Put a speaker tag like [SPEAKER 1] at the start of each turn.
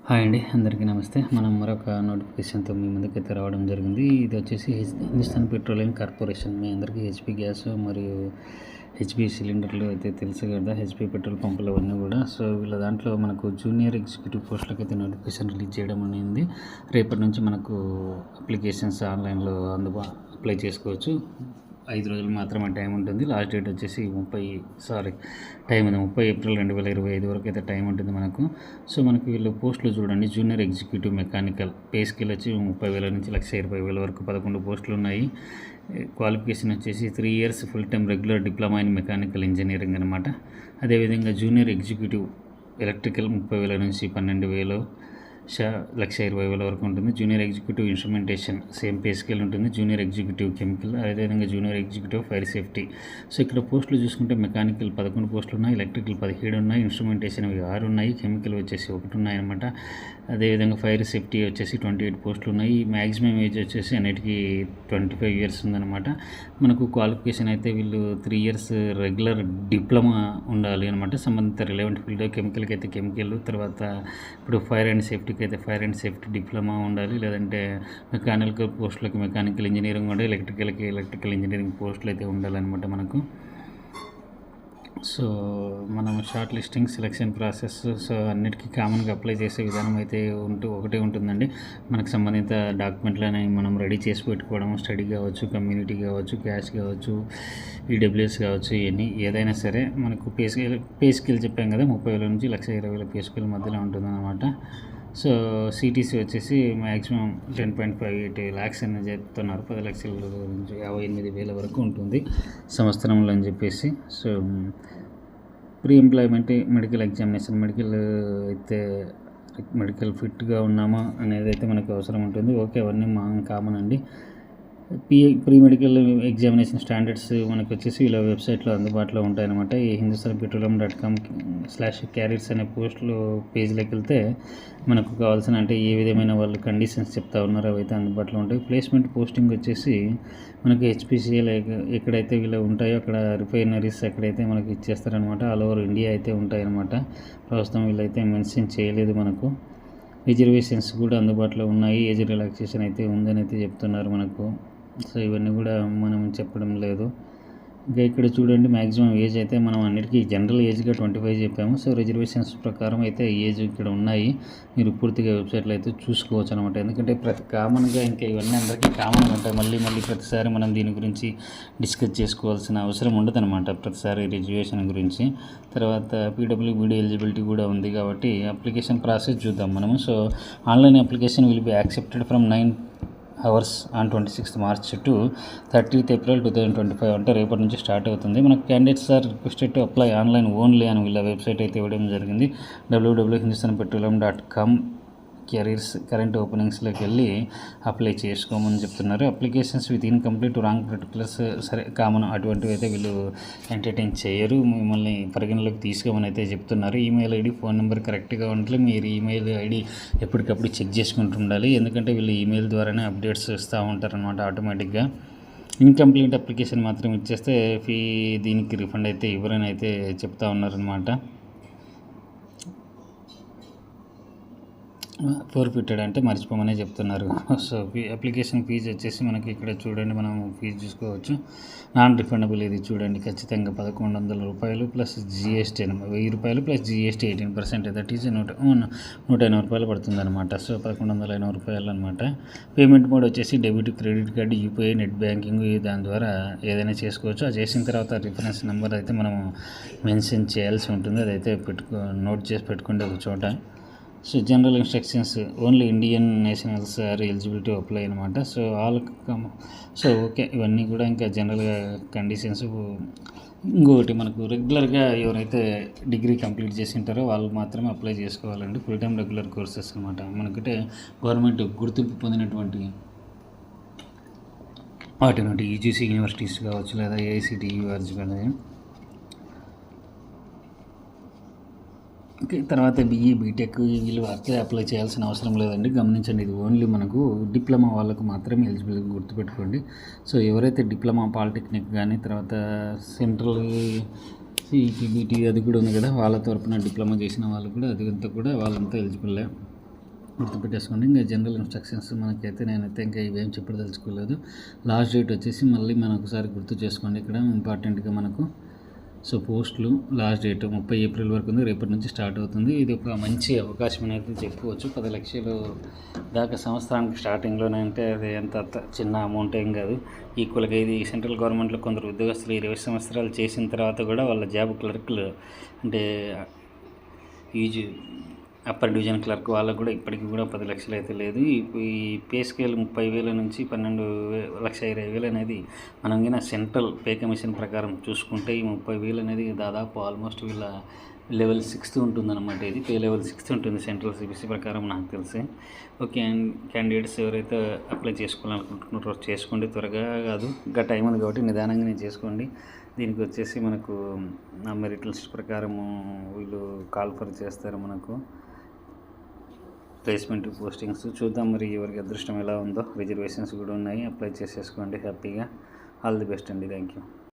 [SPEAKER 1] Hi అండి, అందరికీ నమస్తే. మనం మరొక నోటిఫికేషన్తో మీ ముందుకైతే రావడం జరిగింది. ఇది వచ్చేసి హిందుస్థాన్ పెట్రోలియం కార్పొరేషన్. మీ అందరికీ హెచ్పి గ్యాస్ మరియు హెచ్పి సిలిండర్లు అయితే తెలుసు కదా, హెచ్పి పెట్రోల్ పంపులు అవన్నీ కూడా. సో వీళ్ళ దాంట్లో మనకు జూనియర్ ఎగ్జిక్యూటివ్ పోస్టులకు అయితే నోటిఫికేషన్ రిలీజ్ చేయడం అనేది. రేపటి నుంచి మనకు అప్లికేషన్స్ ఆన్లైన్లో అప్లై చేసుకోవచ్చు. 5 రోజులు మాత్రమే టైం ఉంటుంది. లాస్ట్ డేట్ వచ్చేసి 30 ఏప్రిల్ 2025 వరకు అయితే టైం ఉంటుంది మనకు. సో మనకు వీళ్ళు పోస్టులు చూడండి. Junior executive mechanical pay scale వచ్చి 30,000 నుంచి 1,20,000 వరకు 11 పోస్టులు ఉన్నాయి. క్వాలిఫికేషన్ వచ్చేసి 3 years full time regular diploma in mechanical engineering అనమాట. అదేవిధంగా జూనియర్ ఎగ్జిక్యూటివ్ ఎలక్ట్రికల్ 30,000 నుంచి 12,000 1,20,000 వరకు ఉంటుంది. Junior executive instrumentation same pay scale ఉంటుంది. జూనియర్ ఎగ్జిక్యూటివ్ కెమికల్, అదేవిధంగా junior executive fire safety. So ఇక్కడ పోస్టులు చూసుకుంటే మెకానికల్ 11 పోస్టులు ఉన్నాయి, ఎలక్ట్రికల్ 17 ఉన్నాయి, ఇన్స్ట్రుమెంటేషన్ 6 ఉన్నాయి, కెమికల్ వచ్చేసి 1 ఉన్నాయి అనమాట. అదేవిధంగా ఫైర్ సేఫ్టీ వచ్చేసి 28 పోస్టులు ఉన్నాయి. మ్యాక్సిమం ఏజ్ వచ్చేసి అన్నిటికీ 25 years ఉందన్నమాట. మనకు క్వాలిఫికేషన్ అయితే వీళ్ళు 3 years రెగ్యులర్ డిప్లొమా ఉండాలి అనమాట. సంబంధిత రిలవెంట్ ఫీల్డ్. కెమికల్కి అయితే కెమికల్, తర్వాత ఇప్పుడు ఫైర్ అండ్ సేఫ్టీకి అయితే ఫైర్ అండ్ సేఫ్టీ డిప్లొమా ఉండాలి, లేదంటే మెకానికల్ పోస్టులకి మెకానికల్ ఇంజనీరింగ్ ఉండాలి, ఎలక్ట్రికల్కి ఎలక్ట్రికల్ ఇంజనీరింగ్ పోస్టులు అయితే ఉండాలన్నమాట మనకు. సో మనం షార్ట్ లిస్టింగ్ సెలెక్షన్ ప్రాసెస్ అన్నిటికీ కామన్గా అప్లై చేసే విధానం అయితే ఒకటే ఉంటుందండి. మనకు సంబంధిత డాక్యుమెంట్లని మనం రెడీ చేసి పెట్టుకోవడం, స్టడీ కావచ్చు, కమ్యూనిటీ కావచ్చు, క్యాష్ కావచ్చు, ఈడబ్ల్యూఎస్ కావచ్చు, ఇవన్నీ ఏదైనా సరే మనకు పే స్కేల్ చెప్పాం కదా, 30,000 నుంచి 1,20,000 పే స్కేల్ మధ్యలో ఉంటుందన్నమాట. సో సిటీసీ వచ్చేసి మ్యాక్సిమం 10.58 lakhs అని చెప్తున్నారు. 10 లక్షల నుంచి 58,000 వరకు ఉంటుంది సంవత్సరంలో అని చెప్పేసి. So pre employment medical examination, medical ఫిట్గా ఉన్నామా అనేది అయితే మనకు అవసరం ఉంటుంది. ఓకే, అవన్నీ కామన్ అండి. ప్రీ మెడికల్ ఎగ్జామినేషన్ స్టాండర్డ్స్ మనకు వచ్చేసి ఇలా వెబ్సైట్లో అందుబాటులో ఉంటాయన్నమాట. ఈ hindustanpetroleum.com/careers అనే పోస్టులు పేజ్లోకి వెళ్తే మనకు కావాల్సిన అంటే ఏ విధమైన వాళ్ళు కండిషన్స్ చెప్తా ఉన్నారో అవైతే అందుబాటులో ఉంటాయి. ప్లేస్మెంట్ పోస్టింగ్ వచ్చేసి మనకి హెచ్పిసిఎల్ ఎక్కడైతే వీళ్ళు ఉంటాయో అక్కడ రిఫైనరీస్ ఎక్కడైతే మనకి ఇచ్చేస్తారనమాట. ఆల్ ఓవర్ ఇండియా అయితే ఉంటాయన్నమాట. ప్రస్తుతం వీళ్ళైతే మెన్షన్ చేయలేదు మనకు. రిజర్వేషన్స్ కూడా అందుబాటులో ఉన్నాయి. ఏజ్ రిలాక్సేషన్ అయితే ఉందని అయితే చెప్తున్నారు మనకు. సో ఇవన్నీ కూడా మనం చెప్పడం లేదు. ఇంకా ఇక్కడ చూడండి, మ్యాక్సిమం ఏజ్ అయితే మనం అన్నిటికీ జనరల్ ఏజ్గా 25 చెప్పాము. సో రిజర్వేషన్స్ ప్రకారం అయితే ఏజ్ ఇక్కడ ఉన్నాయి. మీరు పూర్తిగా వెబ్సైట్లో అయితే చూసుకోవచ్చు అనమాట. ఎందుకంటే కామన్గా ఇంకా ఇవన్నీ అందరికీ కామన్గా ఉంటాయి. మళ్ళీ ప్రతిసారి మనం దీని గురించి డిస్కస్ చేసుకోవాల్సిన అవసరం ఉండదన్నమాట ప్రతిసారి రిజర్వేషన్ గురించి. తర్వాత పీడబ్ల్యూబీడీ ఎలిజిబిలిటీ కూడా ఉంది కాబట్టి అప్లికేషన్ ప్రాసెస్ చూద్దాం మనము. So online application will be accepted from 9 hours on 26th March to 30th April 2025 అంటే రేపటి నుంచి స్టార్ట్ అవుతుంది. మనకు candidates are requested to apply online only అని వీళ్ళ వెబ్సైట్ అయితే ఇవ్వడం జరిగింది. www.hindustanpetroleum.com కెరీర్స్ కరెంట్ ఓపెనింగ్స్లోకి వెళ్ళి అప్లై చేసుకోమని చెప్తున్నారు. Applications with incomplete wrong particulars సరే కామన్ అటువంటివి అయితే వీళ్ళు ఎంటర్టైన్ చేయరు, మిమ్మల్ని పరిగణలోకి తీసుకోమని అయితే చెప్తున్నారు. ఈమెయిల్ ఐడి, ఫోన్ నెంబర్ కరెక్ట్గా ఉంటే మీరు ఈమెయిల్ ఐడి ఎప్పటికప్పుడు చెక్ చేసుకుంటూ ఉండాలి. ఎందుకంటే వీళ్ళు ఈమెయిల్ ద్వారానే అప్డేట్స్ ఇస్తూ ఉంటారనమాట ఆటోమేటిక్గా. ఇన్కంప్లీట్ అప్లికేషన్ మాత్రం ఇచ్చేస్తే దీనికి రిఫండ్ అయితే ఇవ్వరని అయితే చెప్తా ఉన్నారనమాట. ఫోర్ఫిటెడ్ అంటే మర్చిపోమనే చెప్తున్నారు. సో అప్లికేషన్ ఫీజు వచ్చేసి మనకి ఇక్కడ చూడండి, మనం ఫీజు చూసుకోవచ్చు. నాన్ రిఫండబుల్ ఇది చూడండి, ఖచ్చితంగా 1,100 రూపాయలు ప్లస్ జిఎస్టీ, 1,000 రూపాయలు ప్లస్ జిఎస్టీ 18%, దట్ ఈజ్ 180 రూపాయలు పడుతుంది అనమాట. సో 1,180 రూపాయలు అనమాట. పేమెంట్ మోడ్ వచ్చేసి debit, credit card, UPI, net banking, దాని ద్వారా ఏదైనా చేసుకోవచ్చు. అది చేసిన తర్వాత రిఫరెన్స్ నెంబర్ అయితే మనం మెన్షన్ చేయాల్సి ఉంటుంది. అదైతే నోట్ చేసి పెట్టుకుంటే ఒక చోట. So general instructions, only Indian nationals are eligibility apply అనమాట. సో ఓకే, ఇవన్నీ కూడా ఇంకా జనరల్గా కండిషన్స్. ఇంకొకటి మనకు రెగ్యులర్గా ఎవరైతే డిగ్రీ కంప్లీట్ చేసి ఉంటారో వాళ్ళు మాత్రమే అప్లై చేసుకోవాలండి. ఫుల్ టైం రెగ్యులర్ కోర్సెస్ అనమాట. మనకంటే గవర్నమెంట్ గుర్తింపు పొందినటువంటి వాటి యూజీసీ యూనివర్సిటీస్ కావచ్చు, లేదా ఏఐసిటిఈ వారి కానీ. తర్వాత బీఈ, బీటెక్ వీళ్ళు అప్లై చేయాల్సిన అవసరం లేదండి. గమనించండి, ఇది ఓన్లీ మనకు డిప్లొమా వాళ్ళకు మాత్రమే ఎలిజిబుల్, గుర్తుపెట్టుకోండి. సో ఎవరైతే డిప్లొమా పాలిటెక్నిక్ కానీ, తర్వాత సెంట్రల్ సిఈటీబీటీ అది కూడా ఉంది కదా, వాళ్ళ తరపున డిప్లొమా చేసిన వాళ్ళు కూడా వాళ్ళంతా ఎలిజిబుల్లే. గుర్తుపెట్టేసుకోండి. ఇంకా జనరల్ ఇన్స్ట్రక్షన్స్ మనకైతే నేనైతే ఇంకా ఇవేం చెప్పదలుచుకోలేదు. లాస్ట్ డేట్ వచ్చేసి మళ్ళీ మనం ఒకసారి గుర్తు చేసుకోండి. ఇక్కడ ఇంపార్టెంట్గా మనకు సో పోస్టులు లాస్ట్ డేట్ 30 ఏప్రిల్ వరకు ఉంది. రేపటి నుంచి స్టార్ట్ అవుతుంది. ఇది ఒక మంచి అవకాశం అనేది చెప్పుకోవచ్చు. 10 లక్షలు దాకా సంవత్సరానికి స్టార్టింగ్లోనే అంటే అది ఎంత చిన్న అమౌంట్ ఏం కాదు. ఈక్వల్గా ఇది సెంట్రల్ గవర్నమెంట్లో కొందరు ఉద్యోగస్తులు 20 సంవత్సరాలు చేసిన తర్వాత కూడా వాళ్ళ జాబ్ క్లర్క్లు అంటే ఈజీ అప్పర్ డివిజన్ క్లర్క్ వాళ్ళకు కూడా ఇప్పటికి కూడా 10 లక్షలు అయితే లేదు. ఈ పే స్కేల్ 30,000 నుంచి 12,20,000 అనేది మనం కింద సెంట్రల్ పే కమిషన్ ప్రకారం చూసుకుంటే ఈ 30,000 అనేది దాదాపు ఆల్మోస్ట్ వీళ్ళ లెవెల్ 6 ఉంటుందన్నమాట. ఇది పే లెవెల్ 6 ఉంటుంది సెంట్రల్ సిబిసి ప్రకారం నాకు తెలిసి. ఓకే, అండ్ క్యాండిడేట్స్ ఎవరైతే అప్లై చేసుకోవాలనుకుంటున్నారో చేసుకోండి, త్వరగా కాదు, ఇంకా టైం ఉంది కాబట్టి నిదానంగానే చేసుకోండి. దీనికి వచ్చేసి మనకు నా మెరిట్ లిస్ట్ ప్రకారము వీళ్ళు కాల్ఫర్ చేస్తారు. మనకు ప్లేస్మెంట్ పోస్టింగ్స్ చూద్దాం మరి ఎవరికి అదృష్టం ఎలా ఉందో. రిజర్వేషన్స్ కూడా ఉన్నాయి, అప్లై చేసేసుకోండి హ్యాపీగా. ఆల్ ది బెస్ట్ అండి. Thank you.